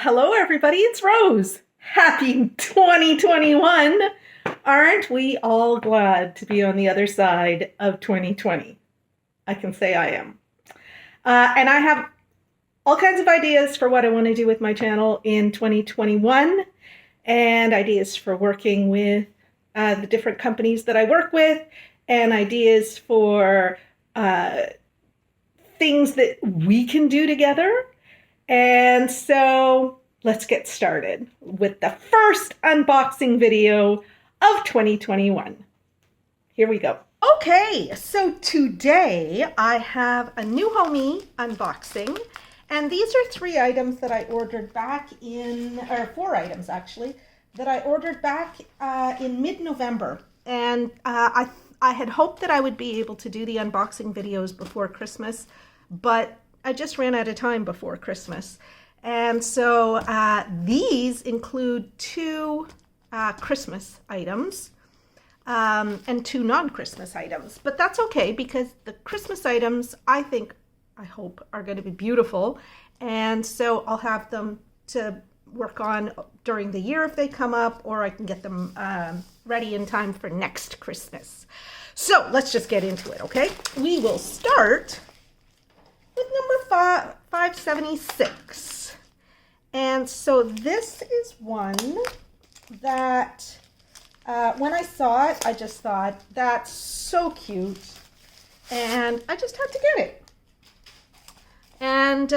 Hello everybody, it's Rose. Happy 2021. Aren't we all glad to be on the other side of 2020? I can say I am. And I have all kinds of ideas for what I want to do with my channel in 2021 and ideas for working with the different companies that I work with and ideas for things that we can do together. And so let's get started with the first unboxing video of 2021. Here we go. Okay, so today I have a Newhomy unboxing, and these are 3 items that I ordered back in, or 4 items actually, that I ordered back in mid-November. And I had hoped that I would be able to do the unboxing videos before Christmas, but I just ran out of time before Christmas. And so these include 2 Christmas items and 2 non-Christmas items. But that's okay, because the Christmas items, I hope, are going to be beautiful. And so I'll have them to work on during the year if they come up, or I can get them ready in time for next Christmas. So let's just get into it, okay? We will start with number 576. And so this is one that when I saw it, I just thought, that's so cute, and I just had to get it. And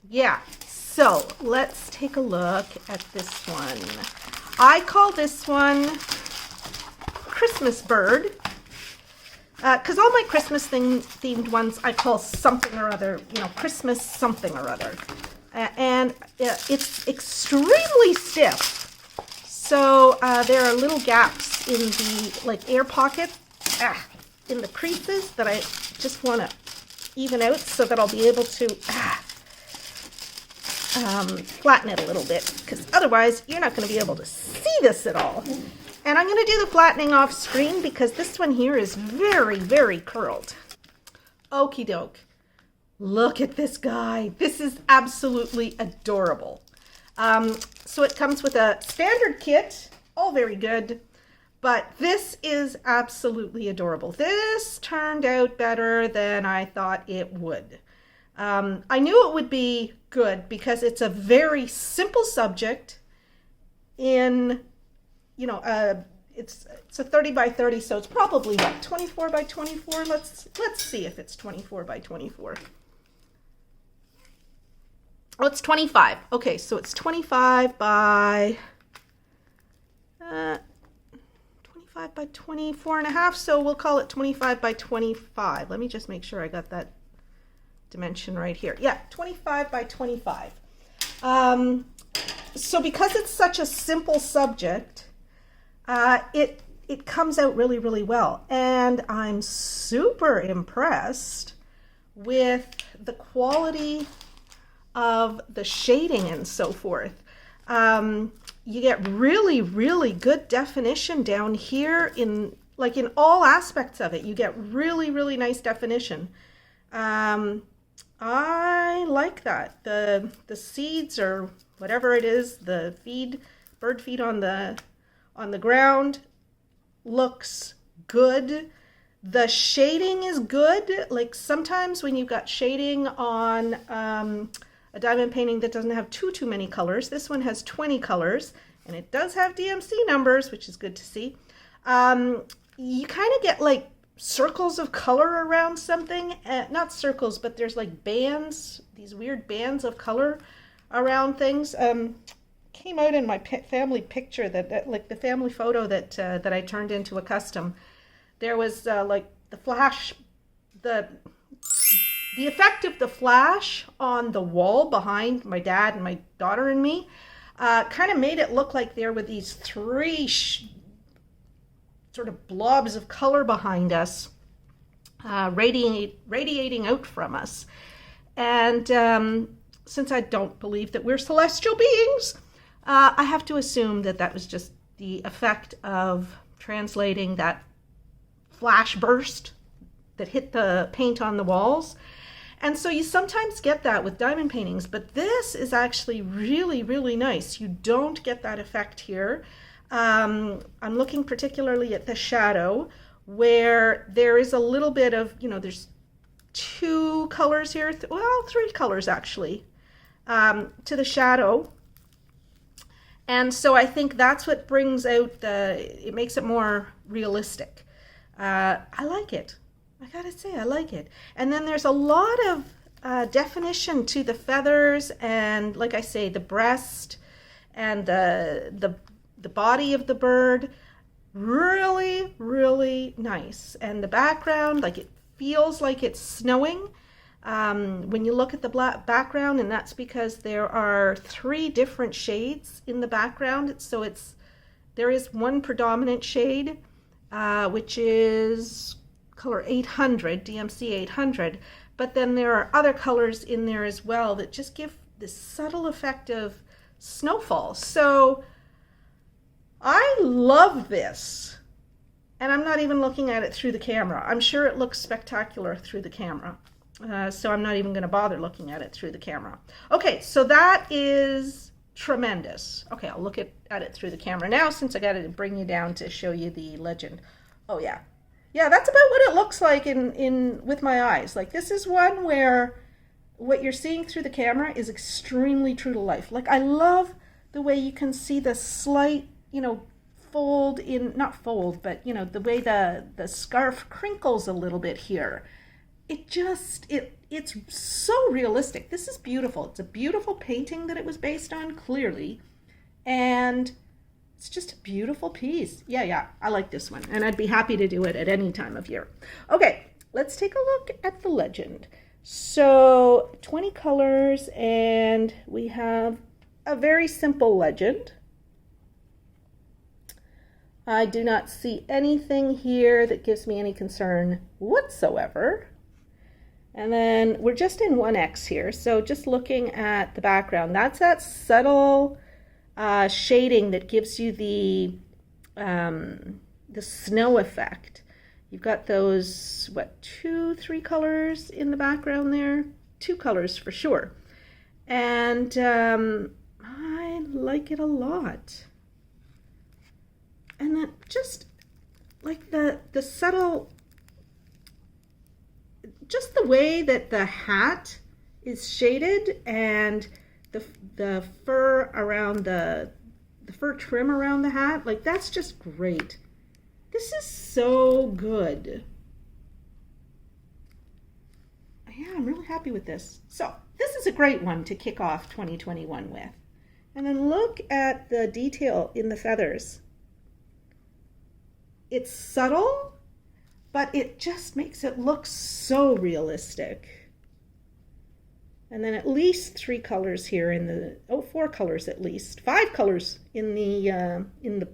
yeah, so let's take a look at this one. I call this one Christmas Bird, because all my Christmas themed ones I call something or other, Christmas something or other. And it's extremely stiff. So there are little gaps in the air pocket, in the creases that I just want to even out so that I'll be able to flatten it a little bit, because otherwise you're not going to be able to see this at all. And I'm going to do the flattening off screen because this one here is very, very curled. Okie doke. Look at this guy. This is absolutely adorable. So it comes with a standard kit, all very good, but this is absolutely adorable. This turned out better than I thought it would. I knew it would be good because it's a very simple subject in, it's a 30 by 30, so it's probably what, 24 by 24? Let's see if it's 24 by 24. Oh, it's 25. Okay, so it's 25 by 25 by 24 and a half, so we'll call it 25 by 25. Let me just make sure I got that dimension right here. Yeah, 25 by 25. So because it's such a simple subject, it comes out really, really well. And I'm super impressed with the quality of the shading and so forth. You get really, really good definition down here in all aspects of it. You get really, really nice definition. I like that. The seeds, or whatever it is, the bird feed on the ground looks good. The shading is good. Like sometimes when you've got shading on a diamond painting that doesn't have too many colors, this one has 20 colors, and it does have DMC numbers, which is good to see. You kind of get like circles of color around something. Not circles, but there's like bands, these weird bands of color around things. Came out in my family picture, like the family photo that I turned into a custom. There was like the flash, the effect of the flash on the wall behind my dad and my daughter and me kind of made it look like there were these 3 sort of blobs of color behind us, radiating out from us. And since I don't believe that we're celestial beings, I have to assume that that was just the effect of translating that flash burst that hit the paint on the walls. And so you sometimes get that with diamond paintings, but this is actually really, really nice. You don't get that effect here. I'm looking particularly at the shadow where there is a little bit of, there's two colors here, well, three colors actually, to the shadow. And so I think that's what brings out it makes it more realistic. I like it. I gotta say, I like it. And then there's a lot of definition to the feathers and, like I say, the breast and the body of the bird. Really, really nice. And the background, like it feels like it's snowing when you look at the background, and that's because there are 3 different shades in the background. So there is one predominant shade, which is color 800, DMC 800, but then there are other colors in there as well that just give this subtle effect of snowfall. So I love this, and I'm not even looking at it through the camera. I'm sure it looks spectacular through the camera, so I'm not even going to bother looking at it through the camera. Okay, so that is tremendous. Okay, I'll look at it through the camera now, since I got to bring you down to show you the legend. Oh yeah, that's about what it looks like with my eyes. Like, this is one where what you're seeing through the camera is extremely true to life. Like, I love the way you can see the slight, fold in, not fold, but the way the scarf crinkles a little bit here. It's so realistic. This is beautiful. It's a beautiful painting that it was based on, clearly, and it's just a beautiful piece. Yeah, I like this one, and I'd be happy to do it at any time of year. Okay, let's take a look at the legend. So 20 colors, and we have a very simple legend. I do not see anything here that gives me any concern whatsoever. And then we're just in 1X here, so just looking at the background, that's that subtle shading that gives you the snow effect. You've got those, 2, 3 colors in the background there? 2 colors for sure. And I like it a lot. And then just like the subtle, just the way that the hat is shaded and the fur around the fur trim around the hat, like, that's just great. This is so good. Yeah, I'm really happy with this. So this is a great one to kick off 2021 with. And then look at the detail in the feathers. It's subtle, but it just makes it look so realistic. And then at least 3 colors here in 4 colors at least. 5 colors in the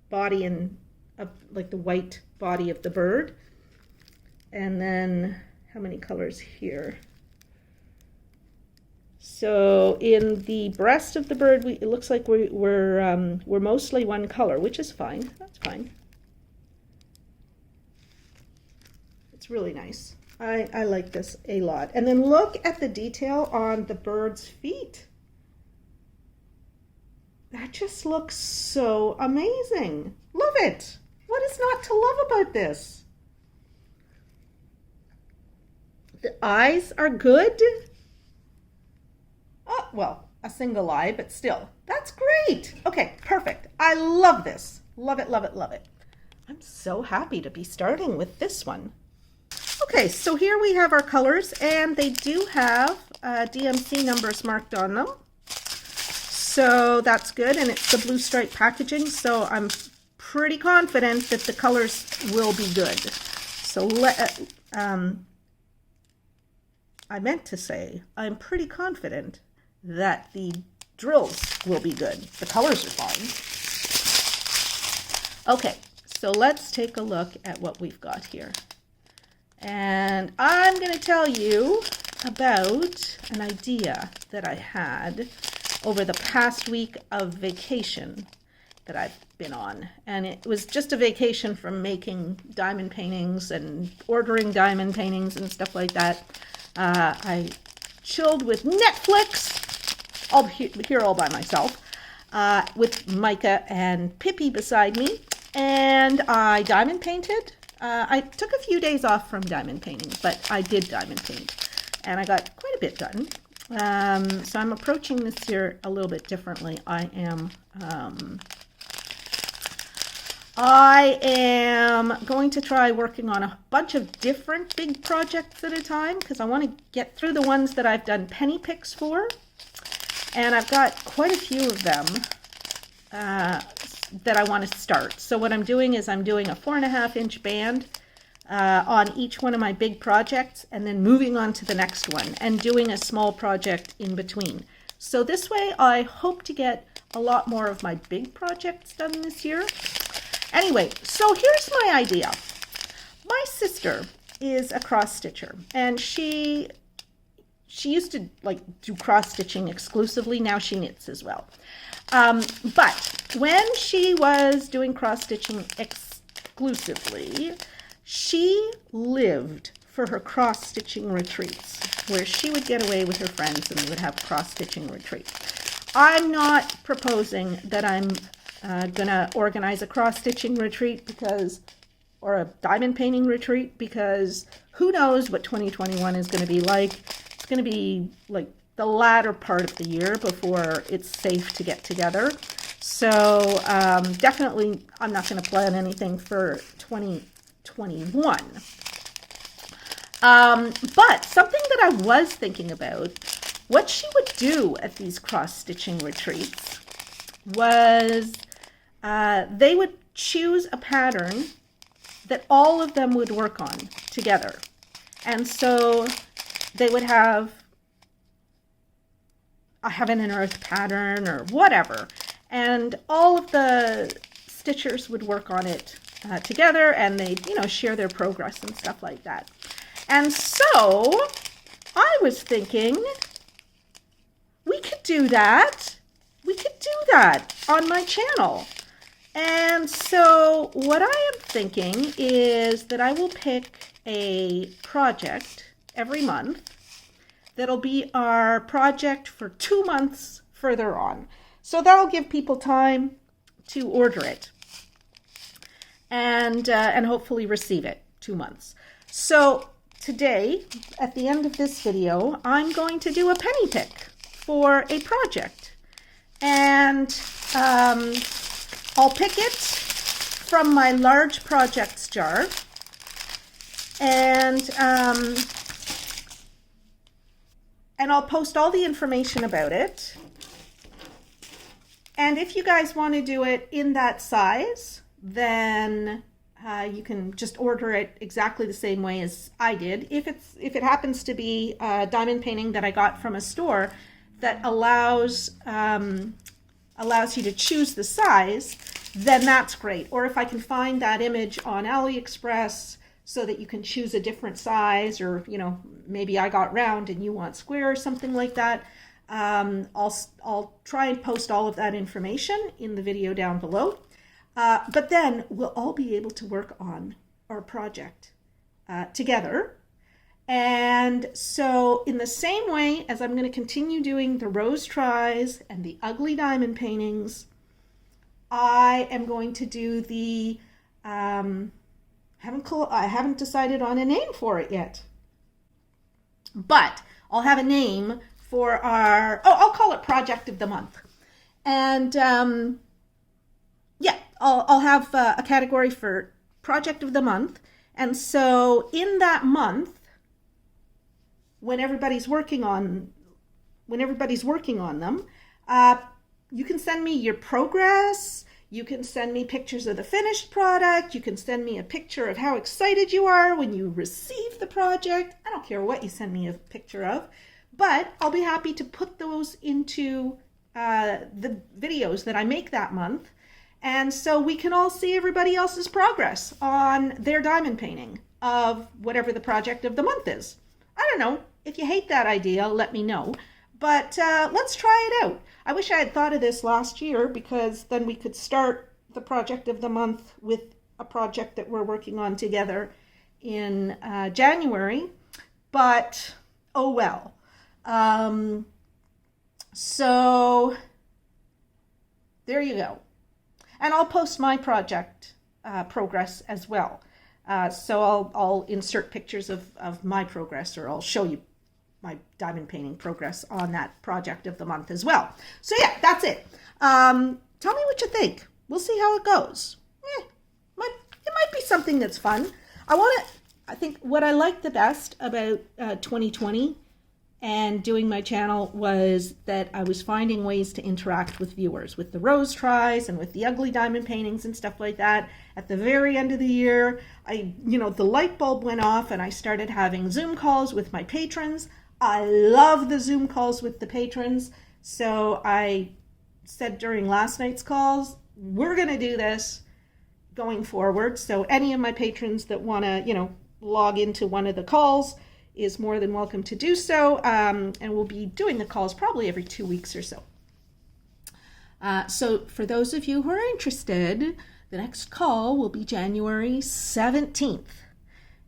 body and like the white body of the bird. And then how many colors here? So in the breast of the bird, it looks like we're mostly 1 color, which is fine. That's fine. It's really nice. I like this a lot. And then look at the detail on the bird's feet. That just looks so amazing. Love it. What is not to love about this? The eyes are good. Oh, well, a single eye, but still, that's great. Okay, perfect. I love this. Love it, love it, love it. I'm so happy to be starting with this one. Okay, so here we have our colors, and they do have DMC numbers marked on them. So that's good, and it's the blue stripe packaging, so I'm pretty confident that the colors will be good. So I meant to say, I'm pretty confident that the drills will be good. The colors are fine. Okay, so let's take a look at what we've got here. And I'm going to tell you about an idea that I had over the past week of vacation that I've been on. And it was just a vacation from making diamond paintings and ordering diamond paintings and stuff like that. I chilled with Netflix, all here all by myself, with Micah and Pippi beside me, and I diamond painted. I took a few days off from diamond painting, but I did diamond paint, and I got quite a bit done. So I'm approaching this year a little bit differently. I am going to try working on a bunch of different big projects at a time, because I want to get through the ones that I've done penny picks for, and I've got quite a few of them that I want to start. So what I'm doing is I'm doing a 4.5-inch band on each one of my big projects, and then moving on to the next one and doing a small project in between. So this way I hope to get a lot more of my big projects done this year. Anyway, so here's my idea. My sister is a cross stitcher, and she used to do cross stitching exclusively. Now she knits as well. But when she was doing cross stitching exclusively, she lived for her cross stitching retreats, where she would get away with her friends and we would have cross stitching retreats. I'm not proposing that I'm gonna organize a cross stitching retreat or a diamond painting retreat, because who knows what 2021 is going to be like. It's going to be like the latter part of the year before it's safe to get together. So definitely I'm not going to plan anything for 2021. But something that I was thinking about, what she would do at these cross stitching retreats was they would choose a pattern that all of them would work on together. And so they would have a heaven and earth pattern or whatever, and all of the stitchers would work on it together, and they'd, share their progress and stuff like that. And so I was thinking we could do that. We could do that on my channel. And so what I am thinking is that I will pick a project every month that'll be our project for 2 months further on. So that'll give people time to order it and hopefully receive it 2 months. So today, at the end of this video, I'm going to do a penny pick for a project. And I'll pick it from my large projects jar, and I'll post all the information about it. And if you guys want to do it in that size, then you can just order it exactly the same way as I did. If it happens to be a diamond painting that I got from a store that allows you to choose the size, then that's great. Or if I can find that image on AliExpress so that you can choose a different size, or maybe I got round and you want square or something like that, I'll try and post all of that information in the video down below. But then we'll all be able to work on our project together. And so in the same way as I'm going to continue doing the rose tries and the ugly diamond paintings, I am going to do the, I haven't decided on a name for it yet, but I'll have a name for I'll call it Project of the Month. And yeah, I'll have a category for Project of the Month. And so in that month, when everybody's working on them, you can send me your progress. You can send me pictures of the finished product. You can send me a picture of how excited you are when you receive the project. I don't care what you send me a picture of, but I'll be happy to put those into the videos that I make that month. And so we can all see everybody else's progress on their diamond painting of whatever the project of the month is. I don't know. If you hate that idea, let me know. But let's try it out. I wish I had thought of this last year, because then we could start the project of the month with a project that we're working on together in January. But Oh well. So there you go. And I'll post my project progress as well. So I'll insert pictures of my progress, or I'll show you my diamond painting progress on that project of the month as well. So yeah, that's it. Tell me what you think. We'll see how it goes. It might be something that's fun. I think what I liked the best about 2020 and doing my channel was that I was finding ways to interact with viewers, with the rose tries and with the ugly diamond paintings and stuff like that. At the very end of the year, the light bulb went off and I started having Zoom calls with my patrons. I love the Zoom calls with the patrons. So I said during last night's calls, we're going to do this going forward. So any of my patrons that want to, log into one of the calls is more than welcome to do so. And we'll be doing the calls probably every 2 weeks or so. So for those of you who are interested, the next call will be January 17th.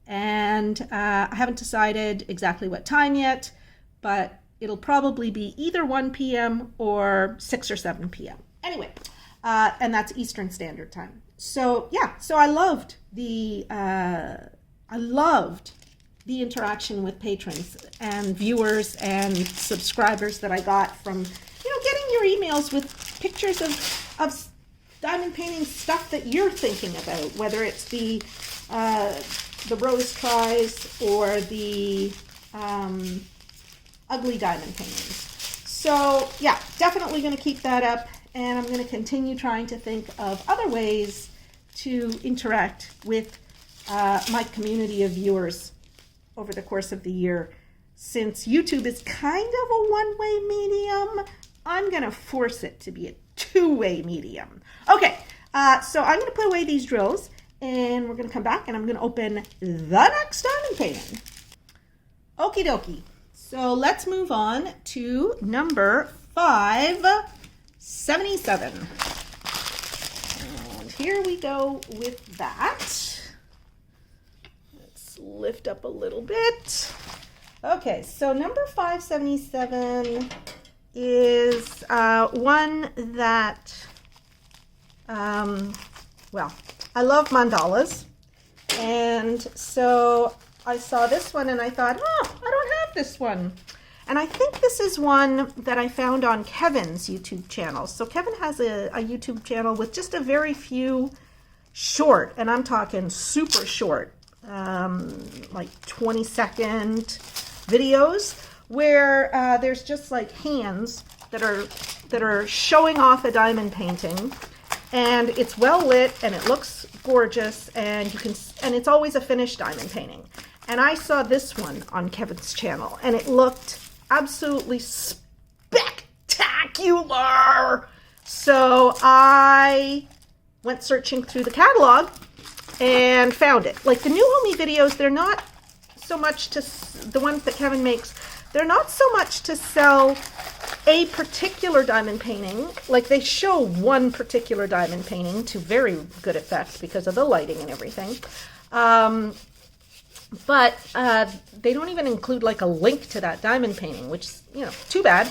And I haven't decided exactly what time yet, but it'll probably be either 1 p.m. or 6 or 7 p.m. Anyway, and that's Eastern Standard Time. So yeah, so I loved the interaction with patrons and viewers and subscribers that I got from, getting your emails with pictures of diamond painting stuff that you're thinking about, whether it's the rose tries or the ugly diamond paintings. So yeah, definitely going to keep that up, and I'm going to continue trying to think of other ways to interact with my community of viewers over the course of the year. Since YouTube is kind of a one-way medium, I'm going to force it to be a two-way medium. Okay, so I'm going to put away these drills, and we're going to come back, and I'm going to open the next diamond painting. Okie dokie. So let's move on to number 577. And here we go with that. Let's lift up a little bit. Okay, so number 577 is one that, well, I love mandalas. And so I saw this one and I thought, I don't have this one. And I think this is one that I found on Kevin's YouTube channel. So Kevin has a YouTube channel with just a very few short, and I'm talking super short, like 20-second videos where there's just like hands that are showing off a diamond painting, and it's well lit and it looks gorgeous, and it's always a finished diamond painting. And I saw this one on Kevin's channel, and it looked absolutely spectacular. So I went searching through the catalog and found it. Like the Newhomy videos, they're not so much to, the ones that Kevin makes, they're not so much to sell a particular diamond painting. Like they show one particular diamond painting to very good effect because of the lighting and everything. But they don't even include like a link to that diamond painting, which is, too bad.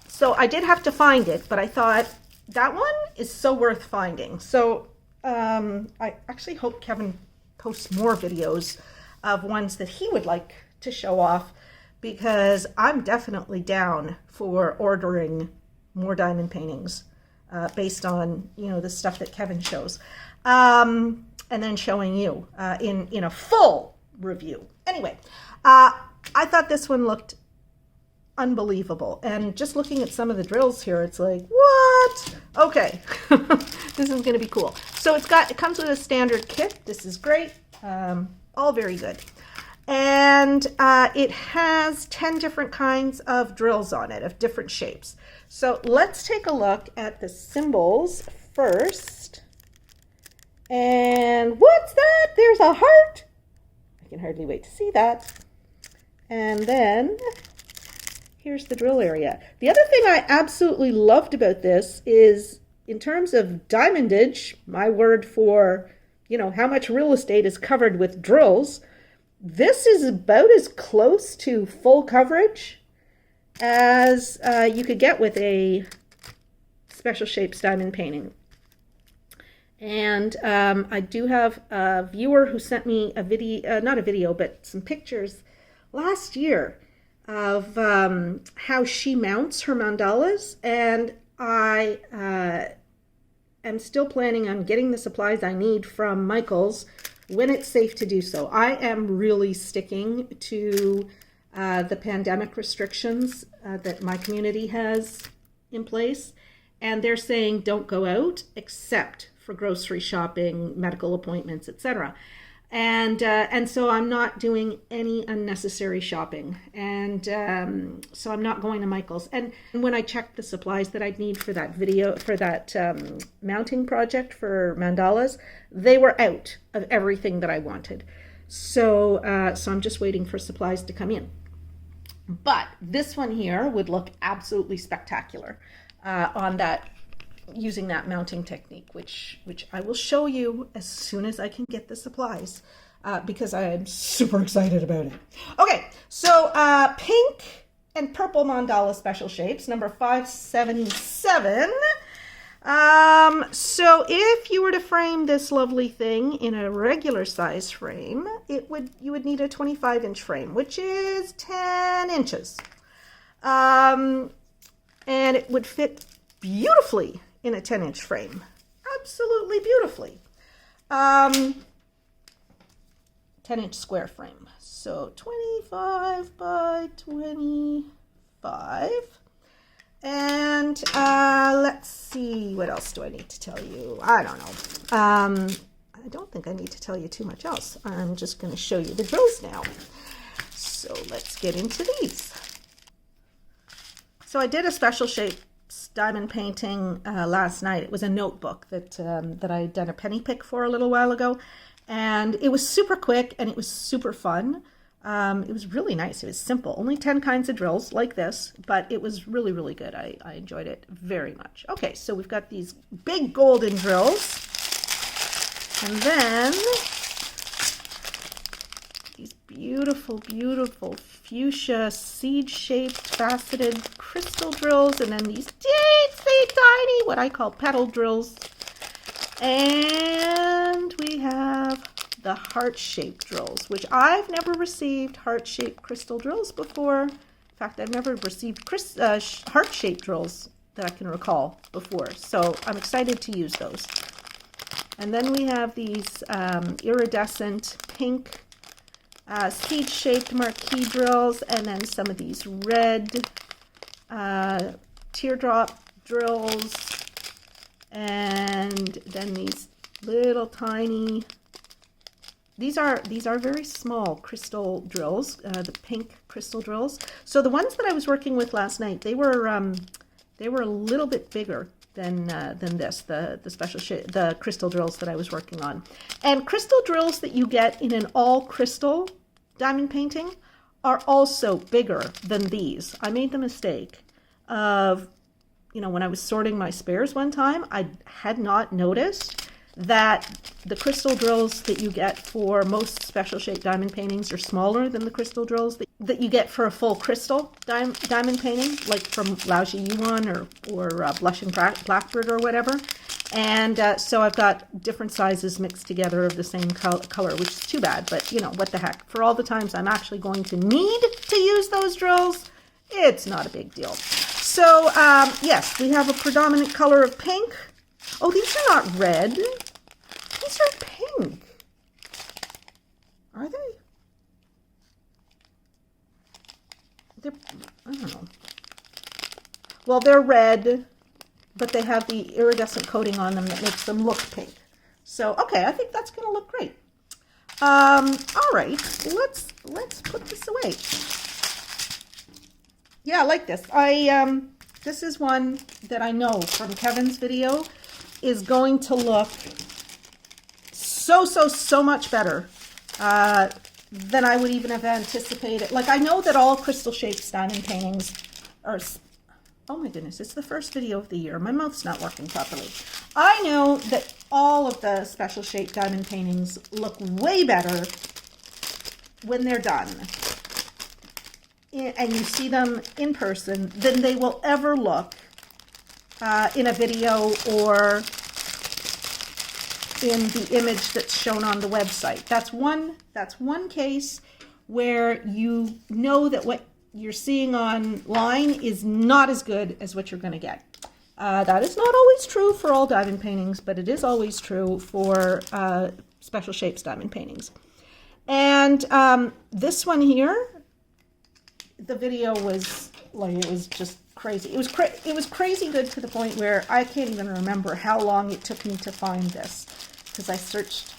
So I did have to find it, but I thought that one is so worth finding. So I actually hope Kevin posts more videos of ones that he would like to show off, because I'm definitely down for ordering more diamond paintings based on, the stuff that Kevin shows, and then showing you in a full review. Anyway, I thought this one looked unbelievable, and just looking at some of the drills here, it's like, what? Okay, this is going to be cool. So it comes with a standard kit. This is great. All very good. And it has 10 different kinds of drills on it of different shapes. So let's take a look at the symbols first. And what's that? There's a heart. I can hardly wait to see that. And then here's the drill area. The other thing I absolutely loved about this is, in terms of diamondage, my word for, how much real estate is covered with drills, this is about as close to full coverage as you could get with a Special Shapes diamond painting. And I do have a viewer who sent me a video, not a video, but some pictures last year of how she mounts her mandalas. And I am still planning on getting the supplies I need from Michael's when it's safe to do so. I am really sticking to the pandemic restrictions that my community has in place. And they're saying don't go out except for grocery shopping, medical appointments, etc. And so I'm not doing any unnecessary shopping. And so I'm not going to Michael's. And when I checked the supplies that I'd need for that video, for that mounting project for mandalas, they were out of everything that I wanted. So, so I'm just waiting for supplies to come in. But this one here would look absolutely spectacular on that, using that mounting technique, which I will show you as soon as I can get the supplies, because I am super excited about it. Okay, so pink and purple mandala Special Shapes, number 577. So if you were to frame this lovely thing in a regular size frame, you would need a 25-inch frame, which is 10 inches. And it would fit beautifully in a 10-inch frame. Absolutely beautifully. 10-inch square frame. So 25 by 25. And let's see, what else do I need to tell you? I don't know. I don't think I need to tell you too much else. I'm just going to show you the drills now. So let's get into these. So I did a Special Shapes diamond painting last night. It was a notebook that I had done a penny pick for a little while ago, and it was super quick and it was super fun. It was really nice. It was simple, only 10 kinds of drills like this, but it was really, really good. I enjoyed it very much. Okay, so we've got these big golden drills, and then these beautiful, beautiful fuchsia seed-shaped faceted crystal drills, and then these teensy tiny, what I call petal drills. And we have the heart-shaped drills, which I've never received heart-shaped crystal drills before. In fact, I've never received heart-shaped drills that I can recall before. So I'm excited to use those. And then we have these iridescent pink seed-shaped marquee drills, and then some of these red teardrop drills, and then these little tiny, these are very small crystal drills, the pink crystal drills. So the ones that I was working with last night, they were a little bit bigger than this, the special the crystal drills that I was working on. And crystal drills that you get in an all crystal diamond painting are also bigger than these. I made the mistake of, when I was sorting my spares one time, I had not noticed that the crystal drills that you get for most Special Shape diamond paintings are smaller than the crystal drills that you get for a full crystal diamond painting, like from Laoji Yuan or Blushing Blackbird or whatever. And so I've got different sizes mixed together of the same color, which is too bad, but what the heck. For all the times I'm actually going to need to use those drills, it's not a big deal. So yes, we have a predominant color of pink. Oh, these are not red. These are pink. Are they? I don't know. Well, they're red, but they have the iridescent coating on them that makes them look pink. So, okay, I think that's going to look great. All right, let's put this away. Yeah, I like this. This is one that I know from Kevin's video is going to look so much better than I would even have anticipated. Like, I know that all Crystal Shapes diamond paintings are, oh my goodness, it's the first video of the year. My mouth's not working properly. I know that all of the Special Shape diamond paintings look way better when they're done and you see them in person than they will ever look in a video or in the image that's shown on the website. That's one case where you know that what you're seeing online is not as good as what you're going to get. That is not always true for all diamond paintings, but it is always true for special shapes diamond paintings. And this one here, the video was like, it was just crazy. It was crazy good to the point where I can't even remember how long it took me to find this, because I searched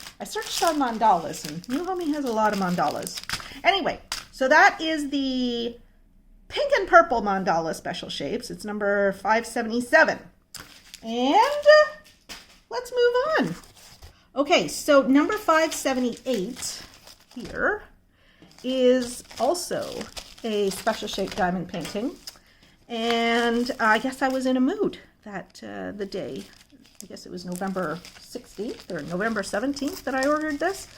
on mandalas, and Newhomy has a lot of mandalas. Anyway, so that is the pink and purple mandala special shapes. It's number 577. And let's move on. Okay, so number 578 here is also a special shape diamond painting. And I guess I was in a mood that the day, I guess it was November 16th or November 17th that I ordered this.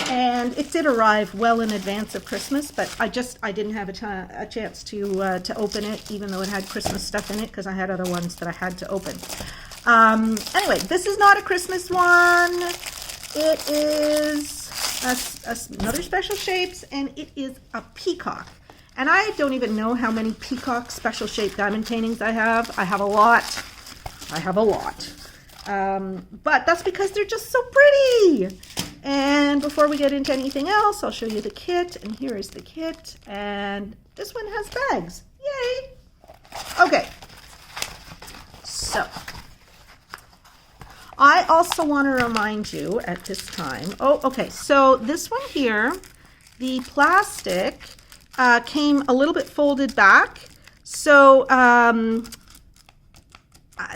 And it did arrive well in advance of Christmas, but I didn't have a chance to open it, even though it had Christmas stuff in it, because I had other ones that I had to open. Anyway, this is not a Christmas one. It is another special shapes, and it is a peacock. And I don't even know how many peacock special shape diamond paintings I have. I have a lot. But that's because they're just so pretty. And before we get into anything else, I'll show you the kit. And here is the kit. And this one has bags. Yay! Okay. So, I also want to remind you at this time. Oh, okay. So this one here, the plastic came a little bit folded back. So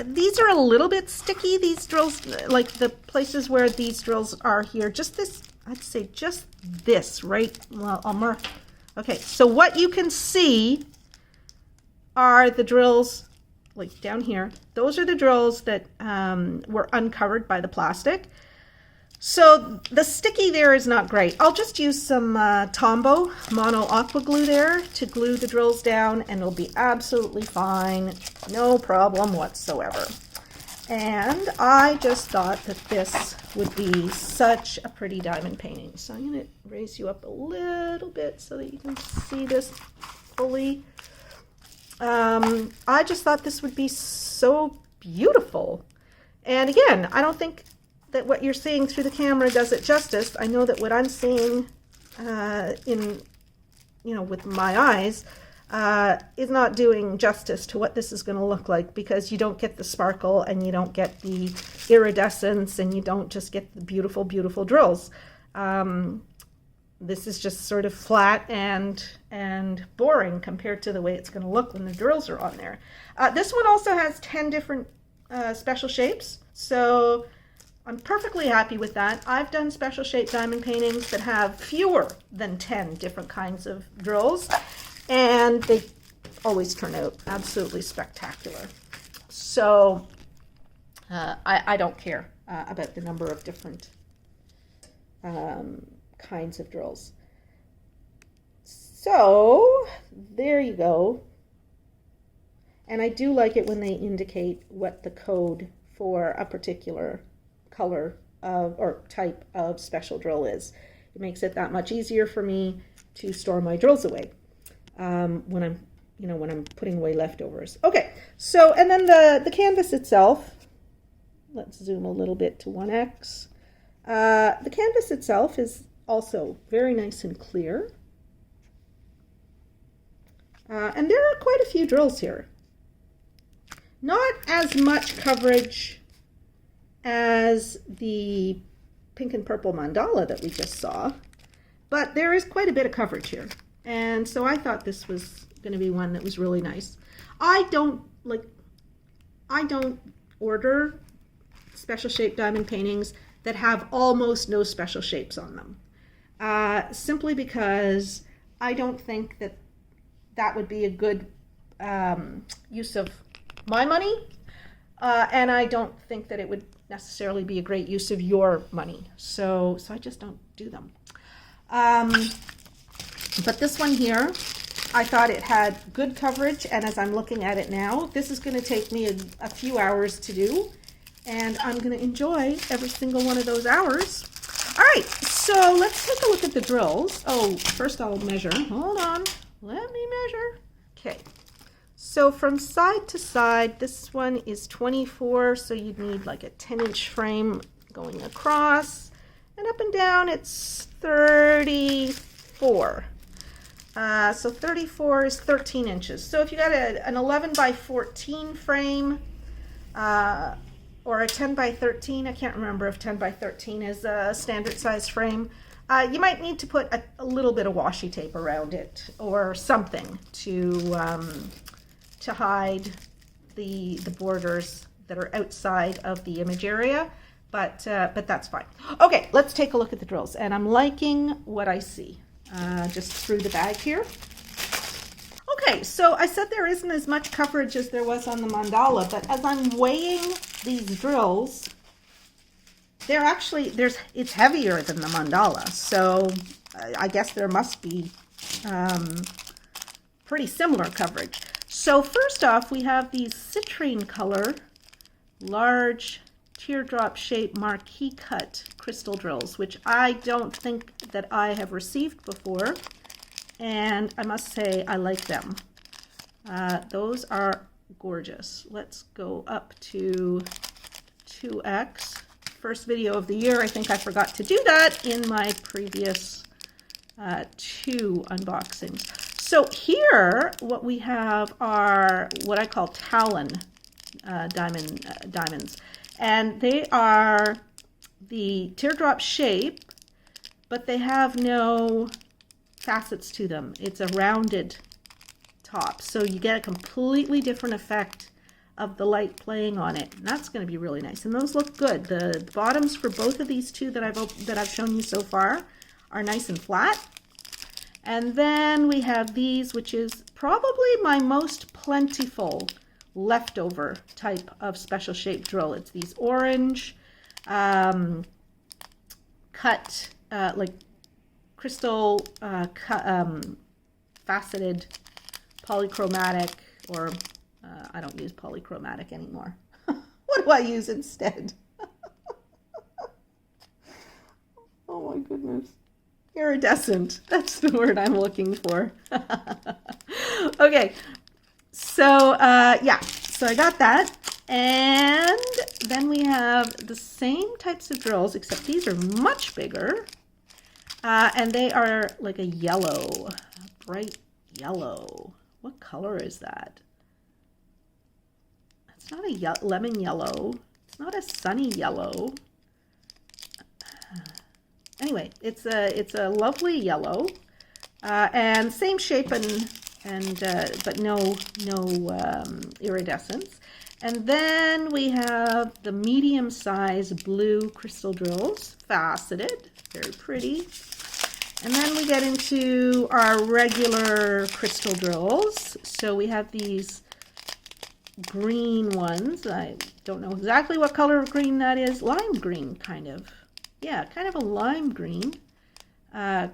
these are a little bit sticky, these drills, like the places where these drills are here. Just this, I'd say just this, right? Well, I'll mark. Okay, so what you can see are the drills, like down here. Those are the drills that were uncovered by the plastic. So the sticky there is not great. I'll just use some Tombow mono aqua glue there to glue the drills down, and it'll be absolutely fine. No problem whatsoever. And I just thought that this would be such a pretty diamond painting. So I'm going to raise you up a little bit so that you can see this fully. I just thought this would be so beautiful. And again, I don't think that what you're seeing through the camera does it justice. I know that what I'm seeing with my eyes is not doing justice to what this is going to look like, because you don't get the sparkle and you don't get the iridescence and you don't just get the beautiful, beautiful drills. This is just sort of flat and boring compared to the way it's going to look when the drills are on there. This one also has 10 different special shapes, so I'm perfectly happy with that. I've done special shape diamond paintings that have fewer than 10 different kinds of drills, and they always turn out absolutely spectacular. So I don't care about the number of different kinds of drills. So there you go. And I do like it when they indicate what the code for a particular color of or type of special drill is. It makes it that much easier for me to store my drills away when I'm putting away leftovers. Okay, so and then the canvas itself. Let's zoom a little bit to 1x. The canvas itself is also very nice and clear, and there are quite a few drills here. Not as much coverage as the pink and purple mandala that we just saw, but there is quite a bit of coverage here. And so I thought this was going to be one that was really nice. I don't order special shape diamond paintings that have almost no special shapes on them, simply because I don't think that that would be a good use of my money, and I don't think that it would necessarily be a great use of your money. So I just don't do them. But this one here, I thought it had good coverage, and as I'm looking at it now, this is going to take me a few hours to do, and I'm going to enjoy every single one of those hours. All right, so let's take a look at the drills. Oh, first I'll measure. Hold on, let me measure. Okay, so from side to side, this one is 24, so you'd need like a 10-inch frame going across, and up and down it's 34. So 34 is 13 inches. So if you got an 11 by 14 frame or a 10 by 13, I can't remember if 10 by 13 is a standard size frame, you might need to put a little bit of washi tape around it or something to hide the borders that are outside of the image area, but that's fine. Okay, let's take a look at the drills, and I'm liking what I see. Just through the bag here. Okay, so I said there isn't as much coverage as there was on the Mandala, but as I'm weighing these drills, they're actually, it's heavier than the Mandala, so I guess there must be pretty similar coverage. So first off, we have these citrine color, large teardrop shape marquee cut crystal drills, which I don't think that I have received before, and I must say I like them. Those are gorgeous. Let's go up to 2x. First video of the year. I think I forgot to do that in my previous 2 unboxings. So here what we have are what I call talon diamonds. And they are the teardrop shape, but they have no facets to them. It's a rounded top. So you get a completely different effect of the light playing on it. And that's going to be really nice. And those look good. The bottoms for both of these two that I've shown you so far are nice and flat. And then we have these, which is probably my most plentiful leftover type of special shape drill. It's these orange cut like crystal faceted polychromatic, or I don't use polychromatic anymore. What do I use instead? Oh my goodness. Iridescent. That's the word I'm looking for. Okay. So, yeah, so I got that, and then we have the same types of drills, except these are much bigger, and they are like a yellow, a bright yellow. What color is that? It's not a lemon yellow. It's not a sunny yellow. Anyway, it's a lovely yellow, and same shape but no iridescence. And then we have the medium-sized blue crystal drills, faceted, very pretty. And then we get into our regular crystal drills. So we have these green ones. I don't know exactly what color of green that is. Lime green, kind of. Yeah, kind of a lime green.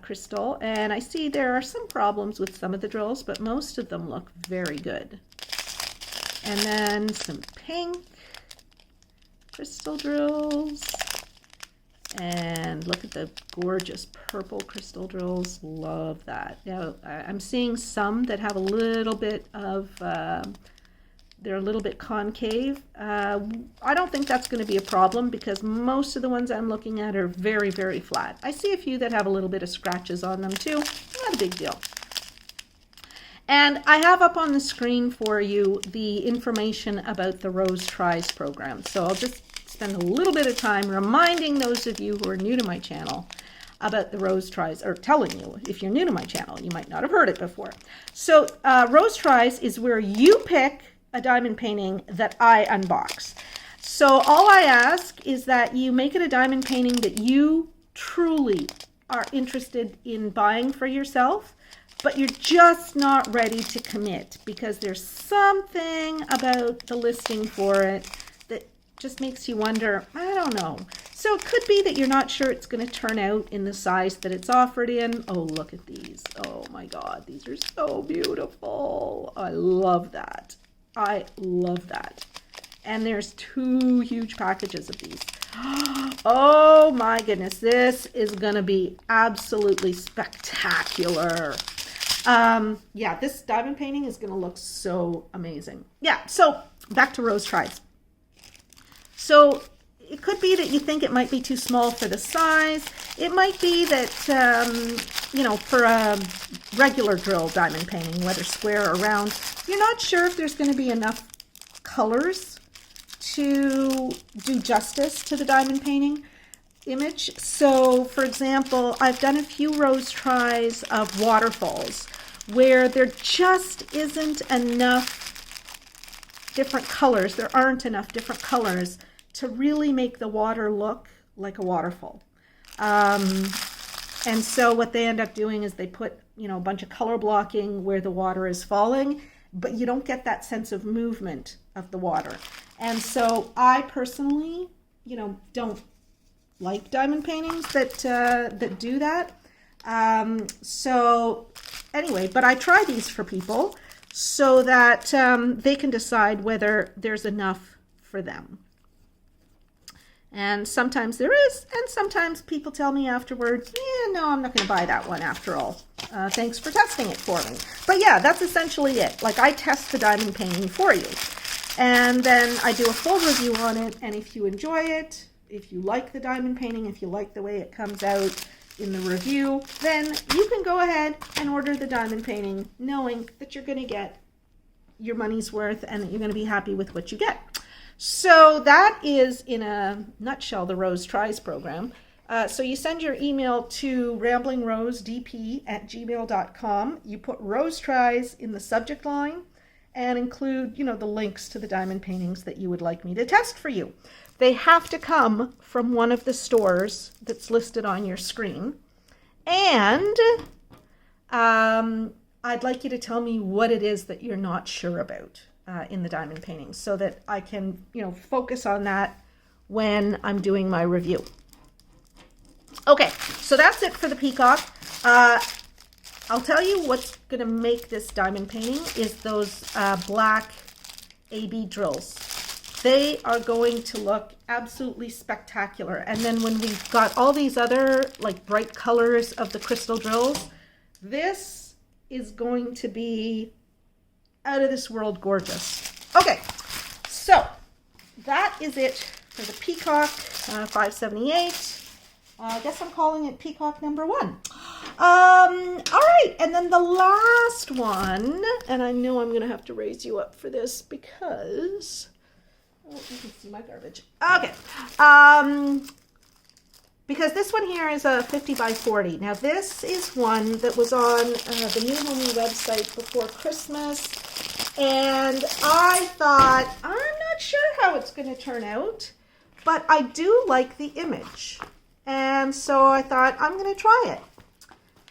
Crystal, and I see there are some problems with some of the drills, but most of them look very good. And then some pink crystal drills, and look at the gorgeous purple crystal drills. Love that. Now I'm seeing some that have a little bit of they're a little bit concave. I don't think that's going to be a problem because most of the ones I'm looking at are very, very flat. I see a few that have a little bit of scratches on them too. Not a big deal. And I have up on the screen for you the information about the Rose Tries program. So I'll just spend a little bit of time reminding those of you who are new to my channel about the Rose Tries, or telling you if you're new to my channel, you might not have heard it before. So Rose Tries is where you pick a diamond painting that I unbox. So all I ask is that you make it a diamond painting that you truly are interested in buying for yourself, but you're just not ready to commit because there's something about the listing for it that just makes you wonder, I don't know. So it could be that you're not sure it's going to turn out in the size that it's offered in. Oh, look at these. Oh my God, these are so beautiful. I love that. I love that. And there's 2 huge packages of these. Oh my goodness, this is going to be absolutely spectacular. Yeah, this diamond painting is going to look so amazing. Yeah, so back to rose tries. So it could be that you think it might be too small for the size. It might be that, you know, for a regular drill diamond painting, whether square or round, you're not sure if there's going to be enough colors to do justice to the diamond painting image. So, for example, I've done a few rose tries of waterfalls where there just isn't enough different colors. There aren't enough different colors to really make the water look like a waterfall. And so what they end up doing is they put, you know, a bunch of color blocking where the water is falling, but you don't get that sense of movement of the water. And so I personally, you know, don't like diamond paintings that do that. So anyway, but I try these for people so that they can decide whether there's enough for them. And sometimes there is, and sometimes people tell me afterwards, yeah, no, I'm not going to buy that one after all. Thanks for testing it for me. But yeah, that's essentially it. Like, I test the diamond painting for you. And then I do a full review on it. And if you enjoy it, if you like the diamond painting, if you like the way it comes out in the review, then you can go ahead and order the diamond painting knowing that you're going to get your money's worth and that you're going to be happy with what you get. So that is, in a nutshell, the Rose Tries program. So you send your email to ramblingrosedp@gmail.com. You put Rose Tries in the subject line and include, you know, the links to the diamond paintings that you would like me to test for you. They have to come from one of the stores that's listed on your screen. And I'd like you to tell me what it is that you're not sure about in the diamond paintings so that I can, you know, focus on that when I'm doing my review. Okay, so that's it for the Peacock. I'll tell you what's going to make this diamond painting is those black AB drills. They are going to look absolutely spectacular. And then when we've got all these other like bright colors of the crystal drills, this is going to be out of this world gorgeous. Okay, so that is it for the Peacock 578. I guess I'm calling it Peacock number 1. All right, and then the last one, and I know I'm going to have to raise you up for this because, oh, you can see my garbage. Okay, because this one here is a 50 by 40. Now this is one that was on the Newhomy website before Christmas, and I thought, I'm not sure how it's going to turn out, but I do like the image. And so I thought, I'm going to try it.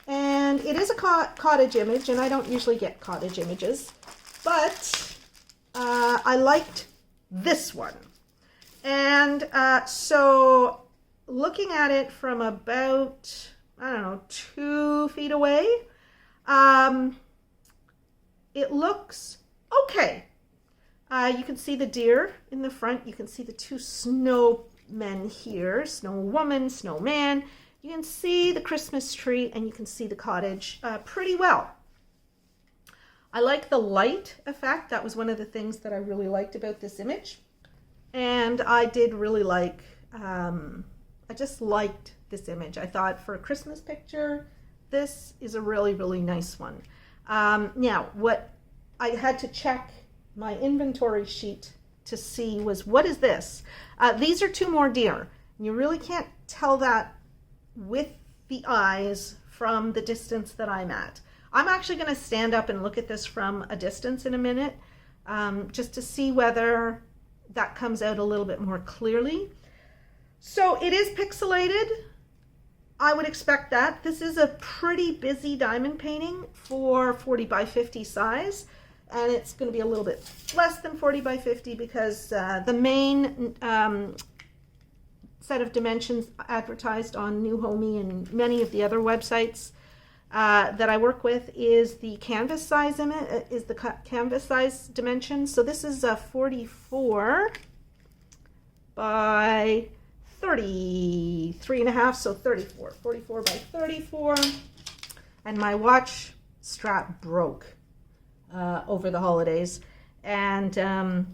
And it is a cottage image, and I don't usually get cottage images, but I liked this one. And so looking at it from about, I don't know, 2 feet away, it looks okay. You can see the deer in the front. You can see the 2 snowmen here, snow woman, snowman. You can see the Christmas tree and you can see the cottage pretty well. I like the light effect. That was one of the things that I really liked about this image. And I did really like, I just liked this image. I thought for a Christmas picture, this is a really, really nice one. Now, what I had to check my inventory sheet to see was, what is this? These are 2 more deer. You really can't tell that with the eyes from the distance that I'm at. I'm actually going to stand up and look at this from a distance in a minute, just to see whether that comes out a little bit more clearly. So it is pixelated. I would expect that. This is a pretty busy diamond painting for 40 by 50 size. And it's going to be a little bit less than 40 by 50 because the main set of dimensions advertised on Newhomy and many of the other websites that I work with is the canvas size canvas size dimension. So this is a 44 by 33 and a half, so 44 by 34. And my watch strap broke over the holidays, and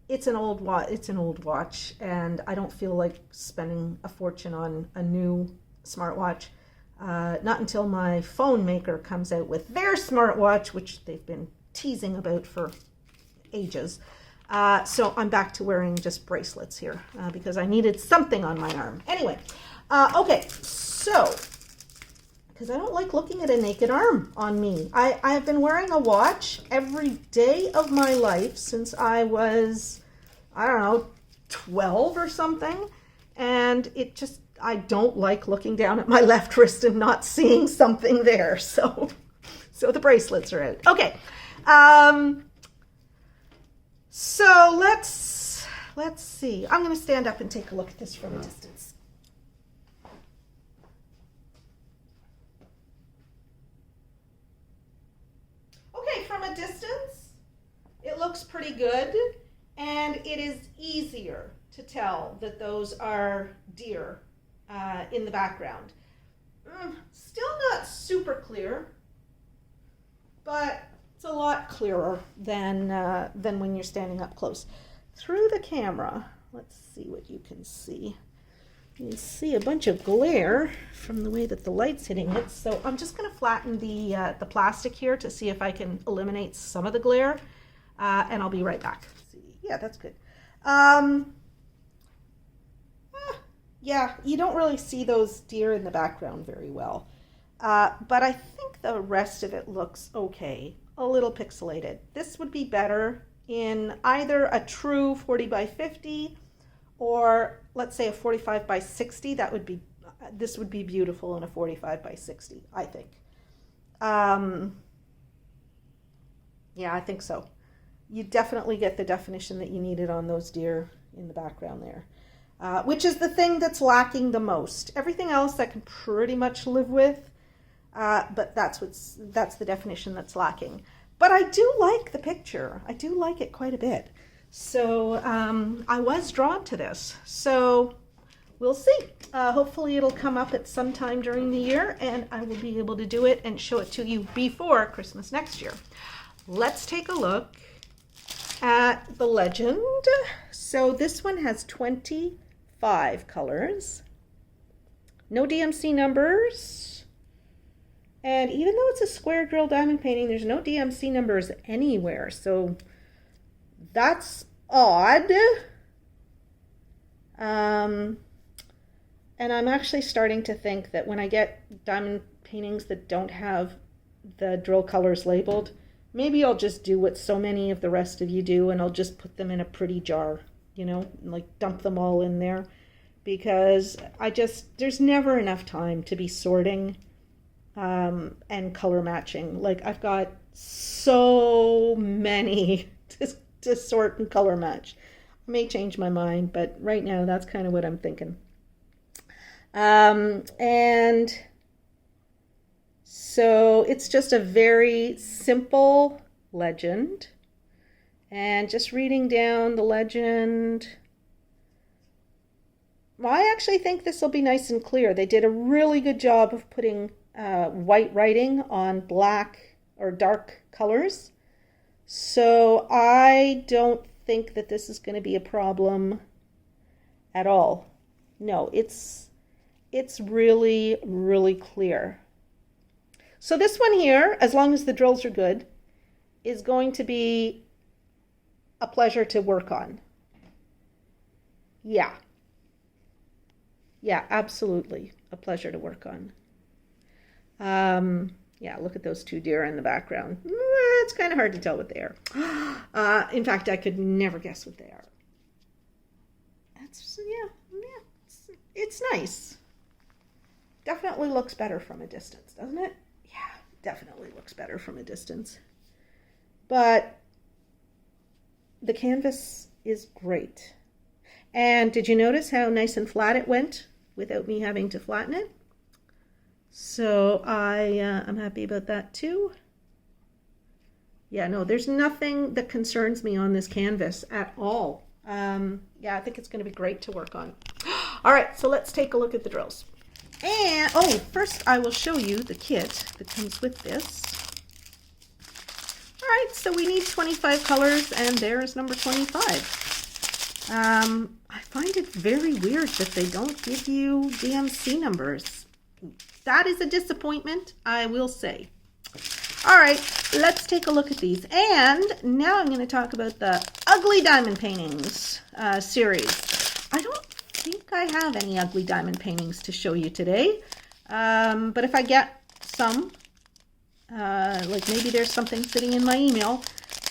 it's an old watch, and I don't feel like spending a fortune on a new smartwatch. Not until my phone maker comes out with their smartwatch, which they've been teasing about for ages. So I'm back to wearing just bracelets here because I needed something on my arm. Anyway, okay, so because I don't like looking at a naked arm on me. I have been wearing a watch every day of my life since I was, I don't know, 12 or something, and it just, I don't like looking down at my left wrist and not seeing something there. So the bracelets are out. Okay. So let's see. I'm going to stand up and take a look at this from a distance. Okay, from a distance, it looks pretty good, and it is easier to tell that those are deer in the background. Still not super clear, but it's a lot clearer than when you're standing up close. Through the camera, let's see what you can see. You can see a bunch of glare from the way that the light's hitting it. So I'm just going to flatten the plastic here to see if I can eliminate some of the glare, and I'll be right back. See, yeah, that's good. Yeah, you don't really see those deer in the background very well, but I think the rest of it looks okay. A little pixelated. This would be better in either a true 40 by 50 or let's say a 45 by 60. This would be beautiful in a 45 by 60, I think. Yeah, I think so. You definitely get the definition that you needed on those deer in the background there, which is the thing that's lacking the most. Everything else I can pretty much live with, but that's the definition that's lacking. But I do like the picture. I do like it quite a bit. So I was drawn to this. So we'll see. Hopefully it'll come up at some time during the year, and I will be able to do it and show it to you before Christmas next year. Let's take a look at the legend. So this one has 25 colors. No DMC numbers. And even though it's a square drill diamond painting, there's no DMC numbers anywhere. So that's odd. And I'm actually starting to think that when I get diamond paintings that don't have the drill colors labeled, maybe I'll just do what so many of the rest of you do, and I'll just put them in a pretty jar, you know, like dump them all in there, because there's never enough time to be sorting and color matching. Like, I've got so many to sort and color match. I may change my mind, but right now that's kind of what I'm thinking. And so it's just a very simple legend, and just reading down the legend, well, I actually think this will be nice and clear. They did a really good job of putting white writing on black or dark colors. So I don't think that this is going to be a problem at all. No, it's really, really clear. So this one here, as long as the drills are good, is going to be a pleasure to work on. Yeah. Yeah, absolutely a pleasure to work on. Yeah, look at those two deer in the background. It's kind of hard to tell what they are. In fact, I could never guess what they are. It's nice. Definitely looks better from a distance, doesn't it? Yeah, definitely looks better from a distance. but the canvas is great. And did you notice how nice and flat it went without me having to flatten it? So I'm happy about that too. Yeah, no, there's nothing that concerns me on this canvas at all. Yeah, I think it's going to be great to work on. All right, so let's take a look at the drills. And, oh, first I will show you the kit that comes with this. All right, so we need 25 colors, and there is number 25. I find it very weird that they don't give you DMC numbers. That is a disappointment, I will say. All right, let's take a look at these. And now I'm going to talk about the Ugly Diamond Paintings series. I don't think I have any ugly diamond paintings to show you today. But if I get some, like maybe there's something sitting in my email,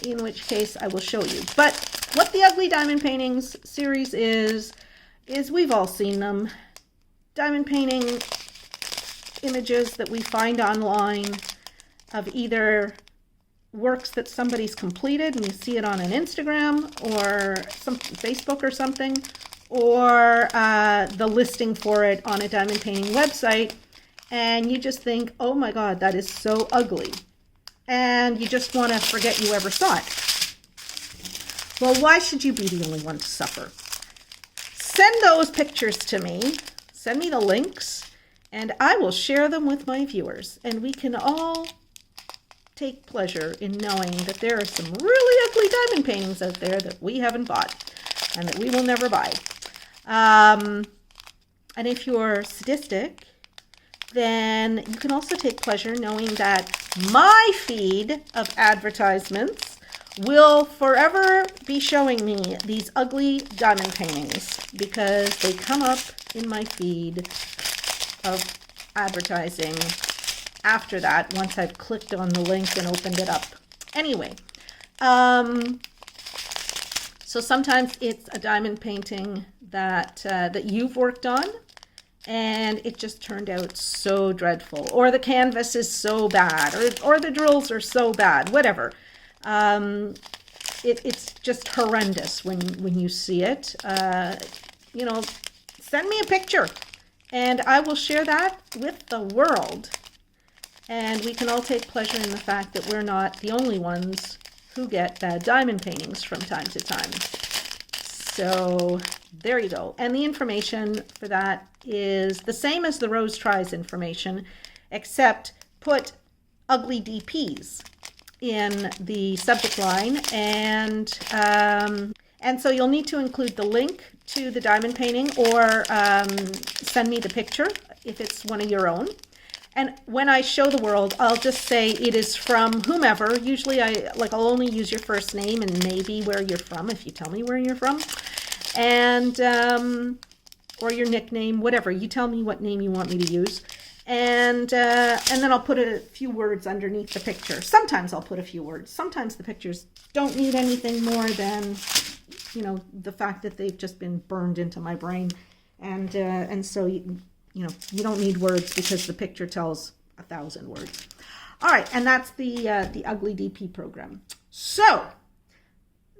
in which case I will show you. But what the Ugly Diamond Paintings series is we've all seen them. Diamond painting images that we find online of either works that somebody's completed and you see it on an Instagram or some Facebook or something, or the listing for it on a diamond painting website, and you just think, oh my God, that is so ugly. And you just want to forget you ever saw it. Well, why should you be the only one to suffer? Send those pictures to me, send me the links, and I will share them with my viewers, and we can all take pleasure in knowing that there are some really ugly diamond paintings out there that we haven't bought and that we will never buy. And if you're sadistic, then you can also take pleasure knowing that my feed of advertisements will forever be showing me these ugly diamond paintings because they come up in my feed of advertising after that, once I've clicked on the link and opened it up. Anyway, so sometimes it's a diamond painting that you've worked on and it just turned out so dreadful, or the canvas is so bad, or the drills are so bad, whatever. It's just horrendous when you see it. You know, send me a picture and I will share that with the world. And we can all take pleasure in the fact that we're not the only ones who get bad diamond paintings from time to time. So there you go. And the information for that is the same as the Rose Tries information, except put ugly DPs in the subject line. And so you'll need to include the link to the diamond painting, or send me the picture if it's one of your own. And when I show the world, I'll just say it is from whomever. Usually I'll only use your first name and maybe where you're from if you tell me where you're from. And, or your nickname, whatever. You tell me what name you want me to use. And then I'll put a few words underneath the picture. Sometimes I'll put a few words. Sometimes the pictures don't need anything more than, you know, the fact that they've just been burned into my brain. And so you know, you don't need words because the picture tells 1,000 words. All right, and that's the Ugly DP program. So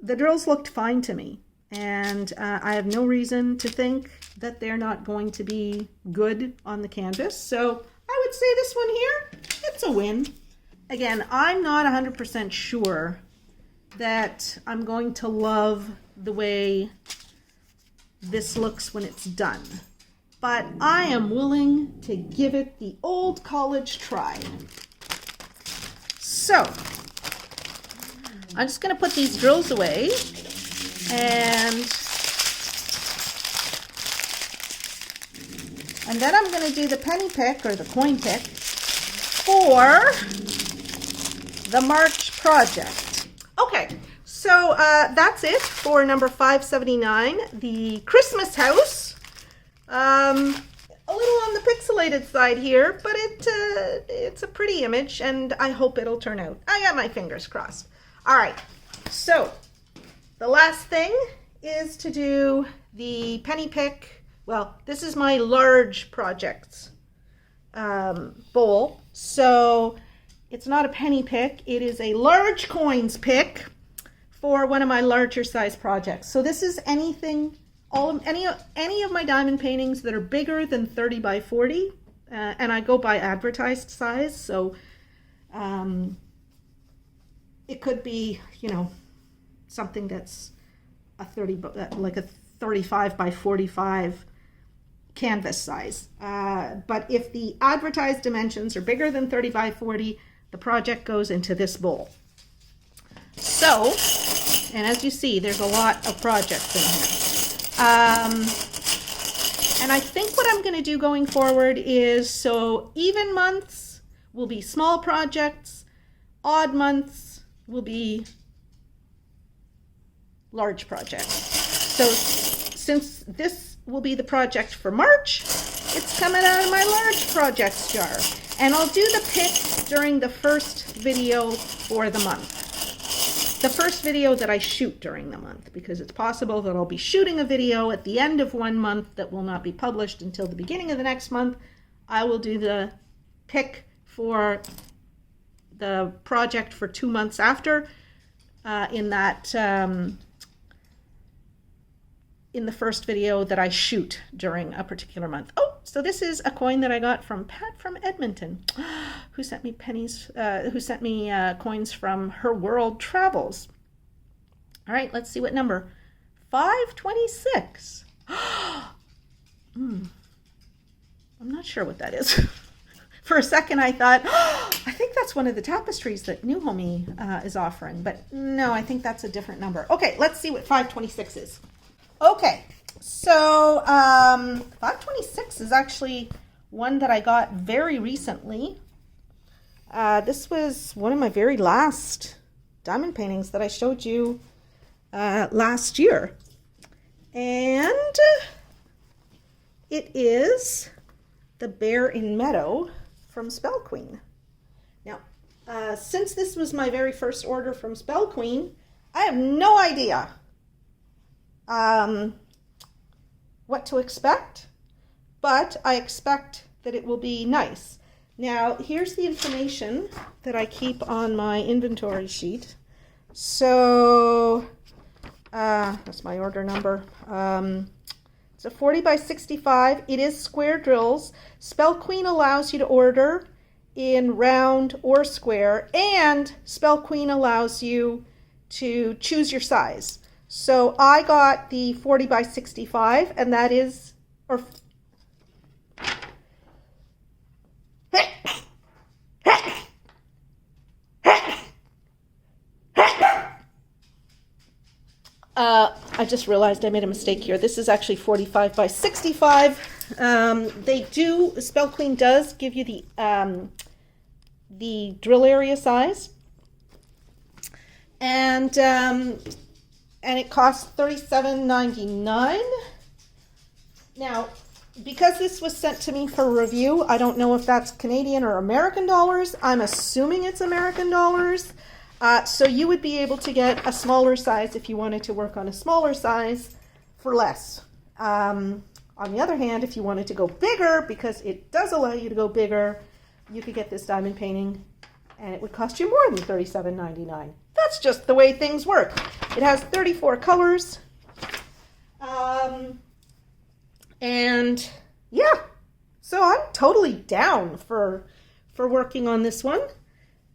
the drills looked fine to me, and I have no reason to think that they're not going to be good on the canvas. So I would say this one here, it's a win. Again, I'm not 100% sure that I'm going to love the way this looks when it's done, but I am willing to give it the old college try. So I'm just going to put these drills away, and then I'm going to do the penny pick or the coin pick for the March project. Okay, so that's it for number 579, the Christmas house. A little on the pixelated side here, but it's a pretty image, and I hope it'll turn out. I got my fingers crossed. All right, so the last thing is to do the penny pick. Well, this is my large projects bowl, so It's not a penny pick. It is a large coins pick for one of my larger size projects. So this is anything, any of my diamond paintings that are bigger than 30 by 40. And I go by advertised size. So it could be, you know, something that's a 30, like a 35 by 45 canvas size. But if the advertised dimensions are bigger than 30 by 40, the project goes into this bowl. So, and as you see, there's a lot of projects in here. And I think what I'm going to do going forward is, so even months will be small projects, odd months will be large projects. So since this will be the project for March, it's coming out of my large projects jar. And I'll do the pick during the first video for the month. The first video that I shoot during the month, because it's possible that I'll be shooting a video at the end of one month that will not be published until the beginning of the next month. I will do the pick for the project for 2 months after in the first video that I shoot during a particular month. Oh, so this is a coin that I got from Pat from Edmonton, who sent me pennies, coins from her world travels. All right, let's see what number. 526. I'm not sure what that is. For a second I thought, I think that's one of the tapestries that Newhomy is offering, but no, I think that's a different number. Okay, let's see what 526 is. Okay, so 526 is actually one that I got very recently. This was one of my very last diamond paintings that I showed you last year. And it is the Bear in Meadow from Spell Queen. Now, since this was my very first order from Spell Queen, I have no idea what to expect, but I expect that it will be nice. Now, here's the information that I keep on my inventory sheet. So, that's my order number. It's a 40 by 65. It is square drills. Spell Queen allows you to order in round or square, and Spell Queen allows you to choose your size. So I got the 40 by 65, and that is, or I just realized I made a mistake here. This is actually 45 by 65. Spell Queen does give you the drill area size, and it costs $37.99. Now, because this was sent to me for review, I don't know if that's Canadian or American dollars. I'm assuming it's American dollars. So you would be able to get a smaller size if you wanted to work on a smaller size for less. On the other hand, if you wanted to go bigger, because it does allow you to go bigger, you could get this diamond painting and it would cost you more than $37.99. That's just the way things work. It has 34 colors. And yeah, so I'm totally down for working on this one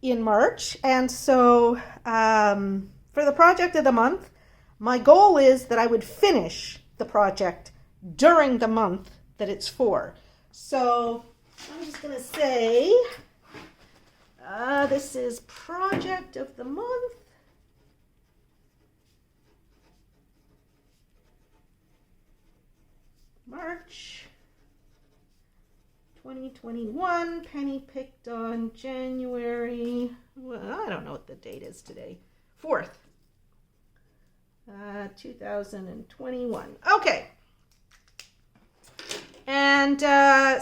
in March. And so for the project of the month, my goal is that I would finish the project during the month that it's for. So I'm just going to say this is project of the month. March 2021, penny picked on January, well, I don't know what the date is today, 4th, 2021. Okay. And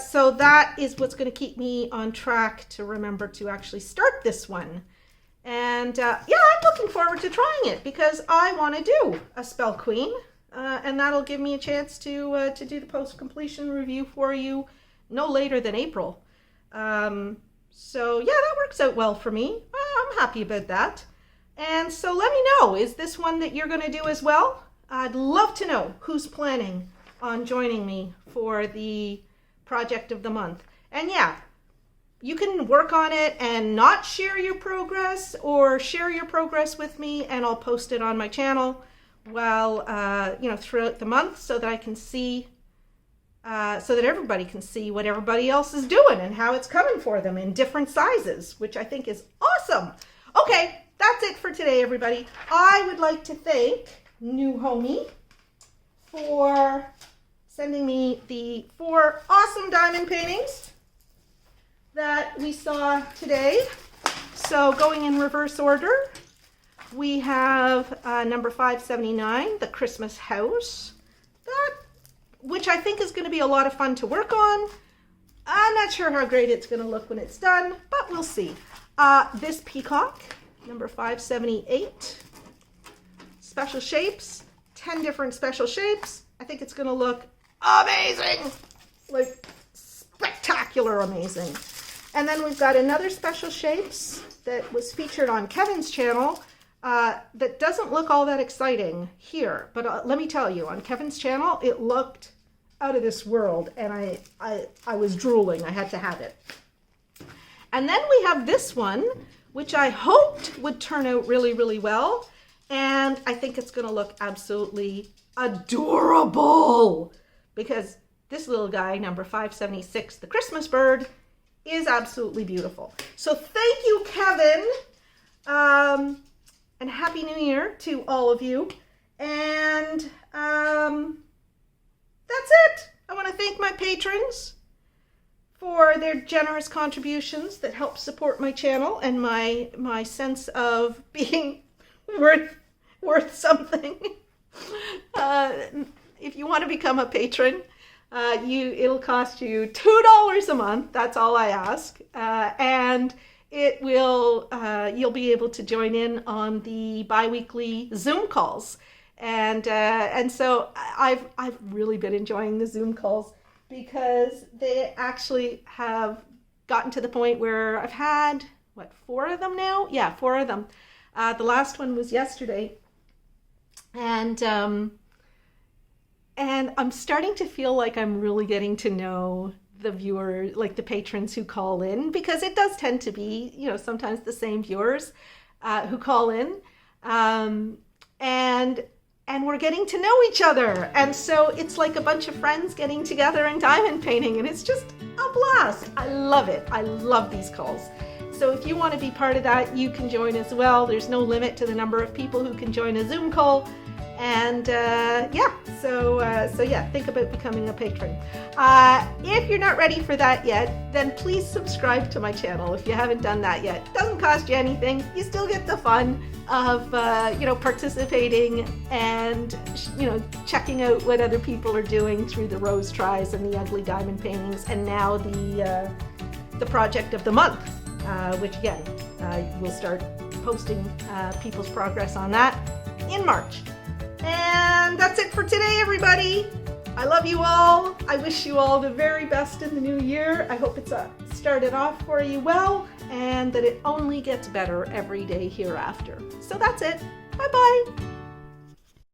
so that is what's going to keep me on track to remember to actually start this one. And yeah, I'm looking forward to trying it because I want to do a Spell Queen. And that'll give me a chance to do the post-completion review for you no later than April. So yeah, that works out well for me. I'm happy about that. And so let me know, is this one that you're going to do as well? I'd love to know who's planning on joining me for the project of the month. And yeah, you can work on it and not share your progress, or share your progress with me and I'll post it on my channel while, throughout the month, so that I can see, so that everybody can see what everybody else is doing and how it's coming for them in different sizes, which I think is awesome. Okay, that's it for today, everybody. I would like to thank Newhomy for sending me the 4 awesome diamond paintings that we saw today. So going in reverse order, we have number 579, the Christmas house, which I think is going to be a lot of fun to work on. I'm not sure how great it's going to look when it's done, but we'll see. This Peacock, number 578, special shapes, 10 different special shapes. I think it's going to look amazing, like spectacular amazing. And then we've got another special shapes that was featured on Kevin's channel that doesn't look all that exciting here, but let me tell you, on Kevin's channel it looked out of this world, and I was drooling. I had to have it. And then we have this one, which I hoped would turn out really, really well, and I think it's going to look absolutely adorable, because this little guy, number 576, the Christmas bird, is absolutely beautiful. So thank you, Kevin, and Happy New Year to all of you. And that's it. I want to thank my patrons for their generous contributions that help support my channel and my sense of being worth something. If you want to become a patron, it'll cost you $2 a month. That's all I ask, and it will you'll be able to join in on the bi-weekly Zoom calls. And so I've really been enjoying the Zoom calls, because they actually have gotten to the point where I've had, 4 of them now? Yeah, 4 of them. The last one was yesterday. And I'm starting to feel like I'm really getting to know the viewers, like the patrons who call in, because it does tend to be, sometimes the same viewers who call in. And we're getting to know each other. And so it's like a bunch of friends getting together and diamond painting, and it's just a blast. I love it. I love these calls. So if you want to be part of that, you can join as well. There's no limit to the number of people who can join a Zoom call. And so think about becoming a patron. If you're not ready for that yet, then please subscribe to my channel if you haven't done that yet. It doesn't cost you anything. You still get the fun of participating and checking out what other people are doing through the rose tries and the ugly diamond paintings, and now the project of the month, which again we'll start posting people's progress on that in March. And that's it for today, everybody. I love you all. I wish you all the very best in the new year. I hope it's started off for you well, and that it only gets better every day hereafter. So that's it. Bye-bye.